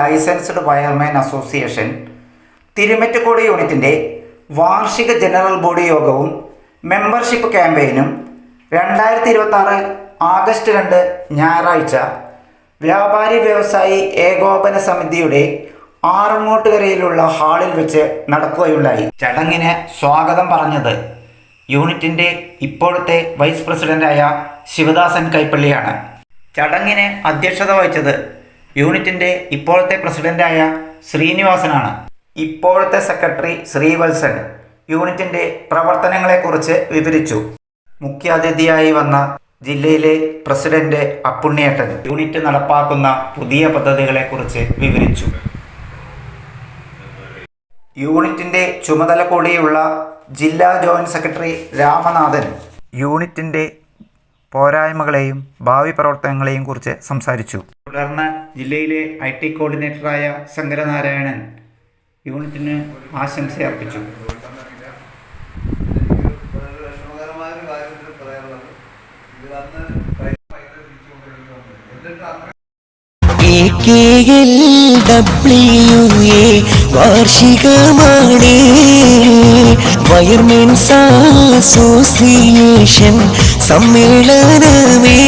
Licensed wireman association Thirumittacode യൂണിറ്റിൻ്റെ വാർഷിക general body യോഗവും മെമ്പർഷിപ്പ് ക്യാമ്പയിനും 2026 ആഗസ്റ്റ് 2 ഞായറാഴ്ച വ്യാപാരി വ്യവസായി ഏകോപന സമിതിയുടെ ആറങ്ങോട്ടുകരയിലുള്ള ഹാളിൽ വെച്ച് നടക്കുകയുണ്ടായി. ചടങ്ങിന് സ്വാഗതം പറഞ്ഞത് യൂണിറ്റിൻ്റെ ഇപ്പോഴത്തെ വൈസ് പ്രസിഡന്റായ ശിവദാസൻ കൈപ്പള്ളിയാണ്. ചടങ്ങിന് അധ്യക്ഷത വഹിച്ചത് യൂണിറ്റിൻ്റെ ഇപ്പോഴത്തെ പ്രസിഡന്റായ ശ്രീനിവാസനാണ്. ഇപ്പോഴത്തെ സെക്രട്ടറി ശ്രീവത്സൻ യൂണിറ്റിൻ്റെ പ്രവർത്തനങ്ങളെക്കുറിച്ച് വിവരിച്ചു. മുഖ്യാതിഥിയായി വന്ന ജില്ലയിലെ പ്രസിഡന്റ് അപ്പുണ്ണിയേട്ടൻ യൂണിറ്റ് നടപ്പാക്കുന്ന പുതിയ പദ്ധതികളെക്കുറിച്ച് വിവരിച്ചു. യൂണിറ്റിൻ്റെ ചുമതല കൂടിയുള്ള ജില്ലാ ജോയിന്റ് സെക്രട്ടറി രാമനാഥൻ യൂണിറ്റിൻ്റെ പോരായ്മകളെയും ഭാവി പ്രവർത്തനങ്ങളെയും കുറിച്ച് സംസാരിച്ചു. തുടർന്ന് ജില്ലയിലെ IT കോർഡിനേറ്ററായ ശങ്കരനാരായണൻ യൂണിറ്റിന് ആശംസയർപ്പിച്ചു. വാർഷികമാണ് വയർമെൻസ് അസോസിയേഷൻ സമ്മേളനമേ